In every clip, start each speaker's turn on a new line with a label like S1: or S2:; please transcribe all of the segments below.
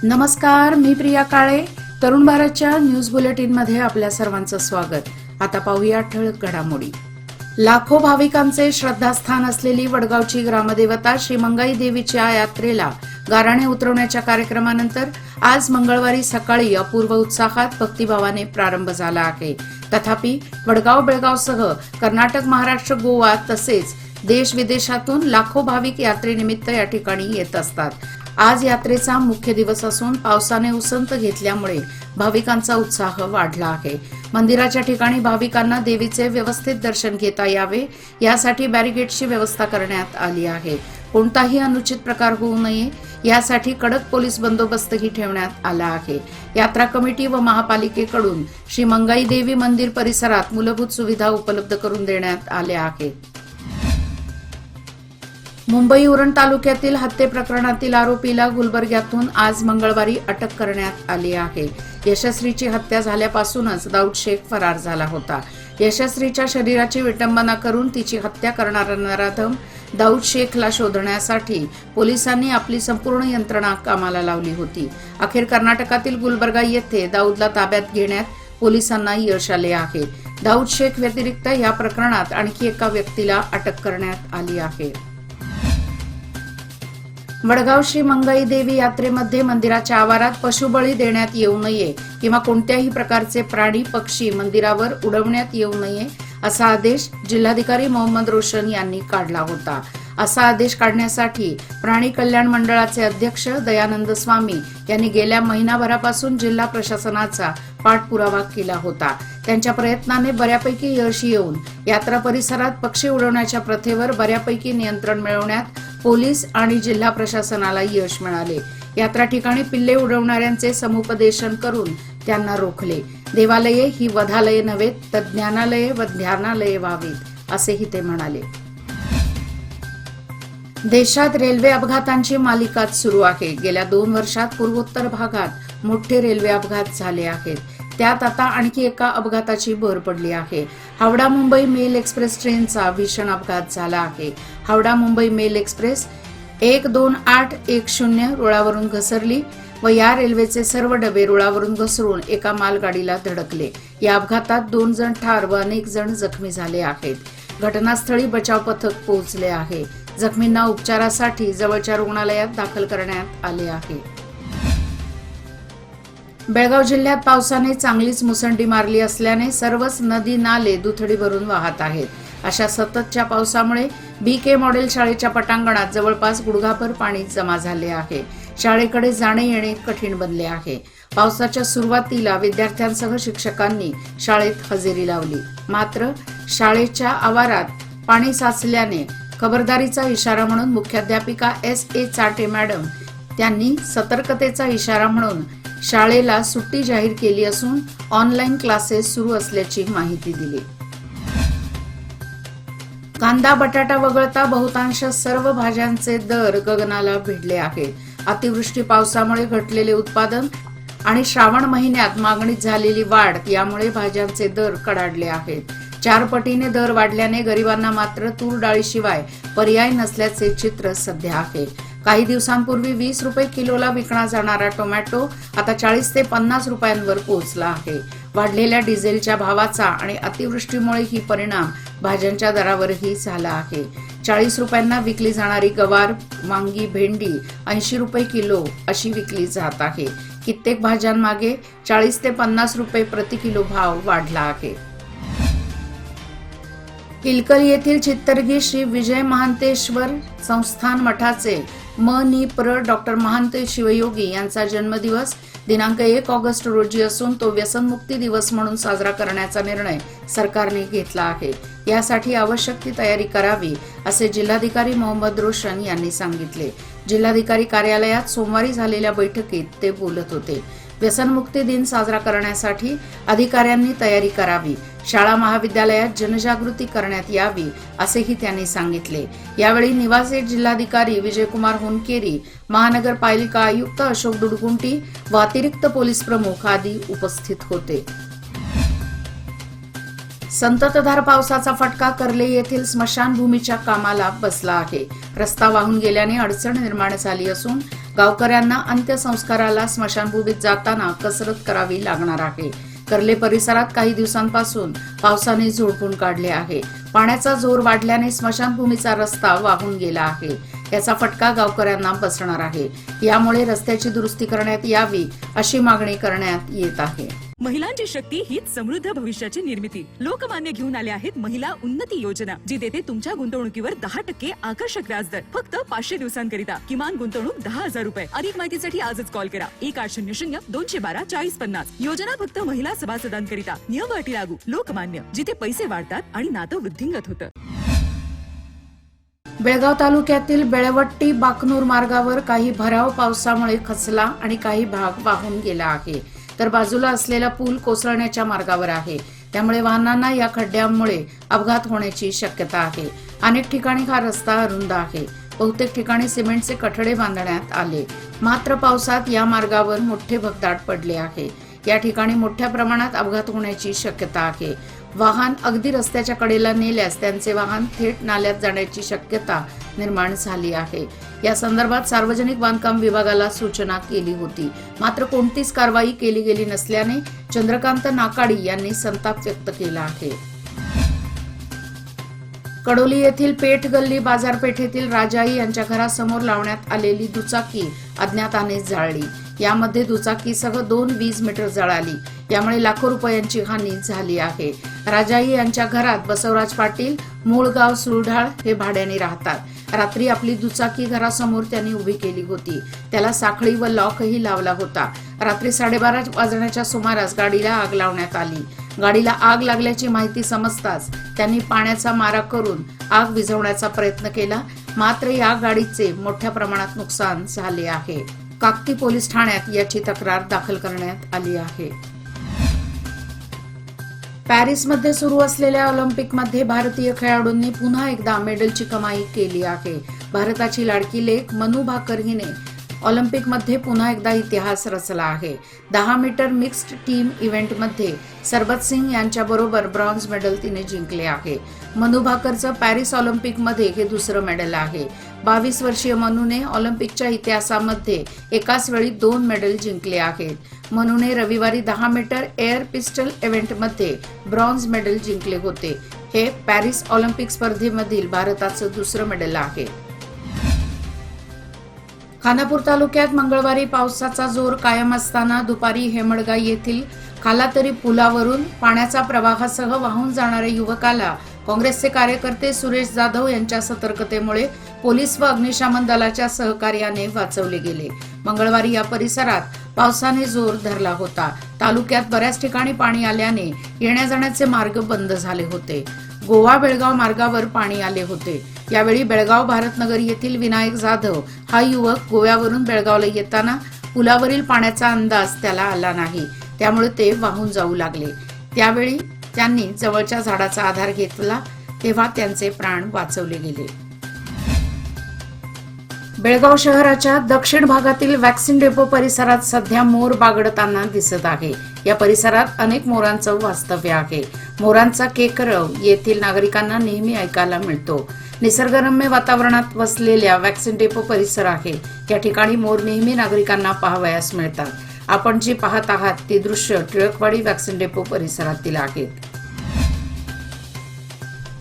S1: नमस्कार, मी प्रिया काळे. तरुण भारतच्या न्यूज बुलेटिनमध्ये आपल्या सर्वांचं स्वागत. आता पाहूया ठळक घडामोडी. लाखो भाविकांचे श्रद्धास्थान असलेली वडगावची ग्रामदेवता श्री मंगाई देवीच्या यात्रेला गाराणे उतरवण्याच्या कार्यक्रमानंतर आज मंगळवारी सकाळी अपूर्व उत्साहात भक्तिभावाने प्रारंभ झाला आहे. तथापि वडगाव बेळगावसह कर्नाटक, महाराष्ट्र, गोवा तसेच देश विदेशातून लाखो भाविक यात्रेनिमित्त या ठिकाणी येत असतात. आज यात्रेचा मुख्य दिवस असून पावसाने उसंत घेतल्यामुळे भाविकांचा उत्साह वाढला आहे. मंदिराच्या ठिकाणी भाविकांना देवीचे व्यवस्थित दर्शन घेता यावे यासाठी बॅरिकेडची व्यवस्था करण्यात आली आहे. कोणताही अनुचित प्रकार होऊ नये यासाठी कडक पोलीस बंदोबस्तही ठेवण्यात आला आहे. यात्रा कमिटी व महापालिकेकडून श्री मंगाई देवी मंदिर परिसरात मूलभूत सुविधा उपलब्ध करून देण्यात आल्या आहेत. मुंबई उरण तालुक्यातील हत्ये प्रकरणातील आरोपीला गुलबर्ग्यातून आज मंगळवारी अटक करण्यात आली आहे. यशस्वीची हत्या झाल्यापासूनच दाऊद शेख फरार झाला होता. यशस्वीच्या शरीराची विटंबना करून तिची हत्या करणारा नराधम दाऊद शेखला शोधण्यासाठी पोलिसांनी आपली संपूर्ण यंत्रणा कामाला लावली होती. अखेर कर्नाटकातील गुलबर्गा येथे दाऊदला ताब्यात घेण्यात पोलिसांना यश आले आहे. दाऊद शेख व्यतिरिक्त या प्रकरणात आणखी एका व्यक्तीला अटक करण्यात आली आहे. वडगाव श्री मंगाई देवी यात्रेमध्ये मंदिराच्या आवारात पशुबळी देण्यात येऊ नये किंवा कोणत्याही प्रकारचे प्राणी, पक्षी मंदिरावर उडवण्यात येऊ नये असा आदेश जिल्हाधिकारी मोहम्मद रोशन यांनी काढला होता. असा आदेश काढण्यासाठी प्राणी कल्याण मंडळाचे अध्यक्ष दयानंद स्वामी यांनी गेल्या महिनाभरापासून जिल्हा प्रशासनाचा पाठपुरावा केला होता. त्यांच्या प्रयत्नाने बऱ्यापैकी यश येऊन यात्रा परिसरात पक्षी उडवण्याच्या प्रथेवर बऱ्यापैकी नियंत्रण मिळवण्यात पोलीस आणि जिल्हा प्रशासनाला यश मिळाले. यात्रा ठिकाणी पिल्ले उडवणाऱ्यांचे समुपदेशन करून त्यांना रोखले. देवालये ही वधालये नव्हे तर ज्ञानालये व ध्यानालये व्हावीत असेही ते म्हणाले. देशात रेल्वे अपघातांची मालिकाच सुरू आहे. गेल्या 2 वर्षात पूर्वोत्तर भागात मोठे रेल्वे अपघात झाले आहेत. त्यात आता आणखी एका अपघाताची भर पडली आहे. हावडा मुंबई मेल एक्सप्रेस ट्रेनचा भीषण अपघात झाला आहे. हावडा मुंबई मेल एक्सप्रेस 12810 रुळावरून घसरली व या रेल्वेचे सर्व डबे रुळावरून घसरून एका मालगाडीला धडकले. या अपघातात 2 जण ठार व अनेक जण जखमी झाले आहेत. घटनास्थळी बचाव पथक पोहोचले आहे. जखमींना उपचारासाठी जवळच्या रुग्णालयात दाखल करण्यात आले आहे. बेळगाव जिल्ह्यात पावसाने चांगलीच मुसंडी मारली असल्याने सर्वच नदी नाले दुथडी भरून वाहत आहेत. अशा सततच्या पावसामुळे BK मॉडेल शाळेच्या पटांगणात जवळपास गुडघाभर पाणी जमा झाले आहे. शाळेकडे जाणे येणे कठीण बनले आहे. पावसाच्या सुरुवातीला विद्यार्थ्यांसह शिक्षकांनी शाळेत हजेरी लावली. मात्र शाळेच्या आवारात पाणी साचल्याने खबरदारीचा इशारा म्हणून मुख्याध्यापिका SA चाटे मॅडम त्यांनी सतर्कतेचा इशारा म्हणून शाळेला सुट्टी जाहीर केली असून ऑनलाईन क्लासेस सुरू असल्याची माहिती दिली. कांदा, बटाटा वगळता बहुतांश सर्व भाज्यांचे दर गगनाला भिडले आहेत. अतिवृष्टी पावसामुळे घटलेले उत्पादन आणि श्रावण महिन्यात मागणीत झालेली वाढ यामुळे भाज्यांचे दर कडाडले आहेत. 4 पटीने दर वाढल्याने गरिबांना मात्र तूर डाळीशिवाय पर्याय नसल्याचे चित्र सध्या आहे. काही दिवसांपूर्वी 20 रुपये किलोला विकला जाणारा टोमॅटो आता 40 ते 50 रुपयांवर पोहोचला आहे. वाढलेल्या डिझेलच्या भावाचा आणि अतिवृष्टीमुळे ही परिणाम भाज्यांच्या दरावरही झाला आहे. 40 रुपयांना विकली जाणारी गवार, वांगी, भेंडी 80 रुपये किलो अशी विकली जात आहे. कित्येक भाज्यांमागे 40 ते 50 रुपये प्रति किलो भाव वाढला आहे. इलकल येथील चित्तरगी श्री विजय महांतेश्वर संस्थान मठाचे म.नि.प्र. डॉ. महांते शिवयोगी यांचा जन्मदिवस दिनांक 1 ऑगस्ट रोजी असून तो व्यसनमुक्ती दिवस म्हणून साजरा करण्याचा निर्णय सरकारने घेतला आहे. यासाठी आवश्यक ती तयारी करावी असे जिल्हाधिकारी मोहम्मद रोशन यांनी सांगितले. जिल्हाधिकारी कार्यालयात सोमवारी झालेल्या बैठकीत ते बोलत होते. व्यसनमुक्ती दिन साजरा करण्यासाठी अधिकाऱ्यांनी तयारी करावी. शाळा महाविद्यालयात जनजागृती करण्यात यावी असेही त्यांनी सांगितले. यावेळी निवासी जिल्हाधिकारी विजयकुमार होनकेरी, महानगरपालिका आयुक्त अशोक दुडगुंटी व अतिरिक्त पोलीस प्रमुख आदी उपस्थित होते. संततधार पावसाचा फटका कर्ले येथील स्मशानभूमीच्या कामाला बसला आहे. रस्ता वाहून गेल्याने अडचण निर्माण झाली असून गावकऱ्यांना अंत्यसंस्काराला स्मशानभूमीत जाताना कसरत करावी लागणार आहे. कर्ले परिसरात काही दिवसांपासून पावसाने झोडपून काढले आहे. पाण्याचा जोर वाढल्याने स्मशानभूमीचा रस्ता वाहून गेला आहे. याचा फटका गावकऱ्यांना बसणार आहे. यामुळे रस्त्याची दुरुस्ती करण्यात यावी अशी मागणी करण्यात येत आहे.
S2: महिलांची शक्ती हीच समृद्ध भविष्याची निर्मिती. लोकमान्य घेऊन आले आहेत महिला उन्नती योजना, जी देते तुमच्या गुंतवणुकीवर 10% आकर्षक व्याजदर फक्त 500 दिवसांकरिता. किमान गुंतवणूक 10,000 रुपये. अधिक माहितीसाठी आजच कॉल करा 1800-212-4050. योजना फक्त महिला सभासदांकरिता. नियम व अटी लागू. लोकमान्य, जिथे पैसे वाढतात आणि नातं वृद्धिंगत होतं.
S1: बेळगाव तालुक्यातील बेळवट्टी बाकनूर मार्गावर काही भराव पावसामुळे खचला आणि काही भाग वाहून गेला आहे. तर बाजूला असलेला पूल कोसळण्याच्या मार्गावर आहे. त्यामुळे वाहनांना या खड्ड्यांमुळे अपघात होण्याची शक्यता आहे. अनेक ठिकाणी हा रस्ता अरुंद आहे. बहुतेक ठिकाणी सिमेंटचे कठडे बांधण्यात आले. मात्र पावसात या मार्गावर मोठे भगदाड पडले आहे. या ठिकाणी मोठ्या प्रमाणात अपघात होण्याची शक्यता आहे. वाहन अगदी रस्त्याच्या कडेला नेल्यास त्यांचे वाहन थेट नाल्यात जाण्याची शक्यता निर्माण झाली आहे. या संदर्भात सार्वजनिक बांधकाम विभागाला सूचना केली होती. मात्र कोणतीच कारवाई केली गेली नसल्याने चंद्रकांत नाकाडी यांनी संताप व्यक्त केला आहे. कडोली येथील पेठ गल्ली बाजारपेठेतील राजाई यांच्या घरासमोर लावण्यात आलेली दुचाकी अज्ञाताने जाळली. यामध्ये दुचाकीसह 2 वीज मीटर जळाली. यामुळे लाखो रुपयांची हानी झाली आहे. राजाई यांच्या घरात बसवराज पाटील, मूळ गाव सुरढाळ हे भाड्याने राहतात. रात्री आपली दुचाकी घरासमोर त्यांनी उभी केली होती. त्याला साखळी व लॉकही लावला होता. रात्री 12:30 वाजण्याच्या सुमारास गाडीला आग लावण्यात आली. गाडीला आग लागल्याची माहिती समजताच त्यांनी पाण्याचा मारा करून आग विझवण्याचा प्रयत्न केला. मात्र या गाडीचे मोठ्या प्रमाणात नुकसान झाले आहे. काकती पोलीस ठाण्यात याची तक्रार दाखल करण्यात आली आहे. पॅरिसमध्ये सुरू असलेल्या ऑलिम्पिकमध्ये भारतीय खेळाडूंनी पुन्हा एकदा मेडलची कमाई केली आहे. भारताची लाडकी लेक मनू भाकर हिने ऑलिम्पिकमध्ये पुन्हा एकदा इतिहास रचला आहे. 10 मीटर मिक्स्ड टीम इव्हेंटमध्ये सरबत सिंग यांच्याबरोबर ब्रॉन्झ मेडल तिने जिंकले आहे. मनू भाकरचं पॅरिस ऑलिम्पिकमध्ये हे दुसरं मेडल आहे. 22 वर्षीय मनूने ऑलिम्पिकच्या इतिहासामध्ये एकाच वेळी 2 मेडल जिंकले आहेत. मनूने रविवारी 10 मीटर एअर पिस्टल इव्हेंटमध्ये ब्रॉन्झ मेडल जिंकले होते. हे पॅरिस ऑलिम्पिक स्पर्धेमधील भारताचं दुसरं मेडल आहे. खानापूर तालुक्यात मंगळवारी पावसाचा जोर कायम असताना दुपारी हेमडगा येथील खालातरी पुलावरून पाण्याचा प्रवाहासह वाहून जाणाऱ्या युवकाला काँग्रेसचे कार्यकर्ते सुरेश जाधव यांच्या सतर्कतेमुळे पोलीस व अग्निशमन दलाच्या सहकार्याने वाचवले गेले. मंगळवारी या परिसरात पावसाने जोर धरला होता. तालुक्यात बऱ्याच ठिकाणी पाणी आल्याने येण्या जाण्याचे मार्ग बंद झाले होते. गोवा बेळगाव मार्गावर पाणी आले होते. यावेळी बेळगाव भारतनगर येथील विनायक जाधव हा युवक गोव्यावरून बेळगावला येताना पुलावरील पाण्याचा अंदाज त्याला आला नाही. त्यामुळे ते वाहून जाऊ लागले. त्यावेळी त्यांनी जवळच्या झाडाचा आधार घेतला तेव्हा त्यांचे प्राण वाचवले गेले. बेळगाव शहराच्या दक्षिण भागातील वॅक्सिन डेपो परिसरात सध्या मोर बागडताना दिसत आहे. या परिसरात अनेक मोरांचं वास्तव्य आहे. मोरांचा केकरव येथील नागरिकांना नेहमी ऐकायला मिळतो. निसर्गरम्य वातावरणात वसलेल्या वॅक्सिन डेपो परिसर आहे. या ठिकाणी मोर नेहमी नागरिकांना पाहावयास मिळतात. आपण जी पाहत आहात ती दृश्य टिळकवाडी वॅक्सिन डेपो परिसरातील आहेत.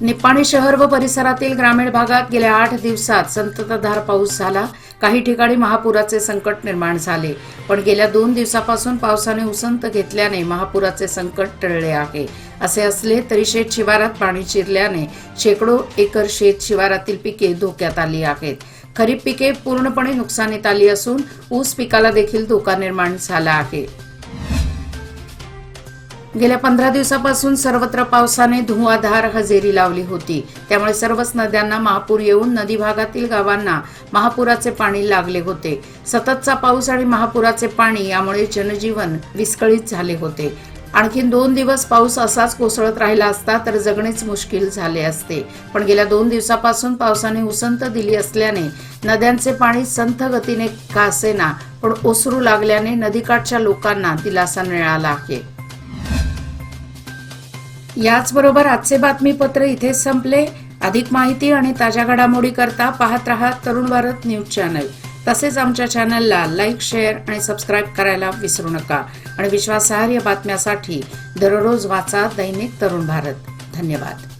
S1: निपाणी शहर व परिसरातील ग्रामीण भागात गेल्या 8 दिवसात संततधार पाऊस झाला. काही ठिकाणी महापुराचे संकट निर्माण झाले. पण गेल्या 2 दिवसापासून पावसाने उसंत घेतल्याने महापुराचे संकट टळले आहे. असे असले तरी शेत शिवारात पाणी शिरल्याने शेकडो एकर शेत शिवारातील पिके धोक्यात आली आहेत. खरीप पिके पूर्णपणे नुकसानीत आली असून ऊस पिकाला देखील धोका निर्माण झाला आहे. गेल्या 15 दिवसापासून सर्वत्र पावसाने धुवाधार हजेरी लावली होती. त्यामुळे सर्वच नद्यांना महापूर येऊन नदी भागातील गावांना महापुराचे पाणी लागले होते. सततचा पाऊस आणि महापुराचे पाणी यामुळे जनजीवन विस्कळीत झाले होते. आणखीन 2 दिवस पाऊस असाच कोसळत राहिला असता तर जगणेच मुश्किल झाले असते. पण गेल्या 2 दिवसापासून पावसाने उसंत दिली असल्याने नद्यांचे पाणी संथ गतीने का असेना पण ओसरू लागल्याने नदीकाठच्या लोकांना दिलासा मिळाला आहे. याचबरोबर आजचे बातमीपत्र इथे संपले. अधिक माहिती आणि ताज्या घडामोडी करता पाहत रहा तरुण भारत न्यूज चॅनल. तसेच आमच्या चॅनलला लाईक, शेअर आणि सबस्क्राईब करायला विसरू नका आणि विश्वासार्ह बातम्यासाठी दररोज वाचा दैनिक तरुण भारत. धन्यवाद.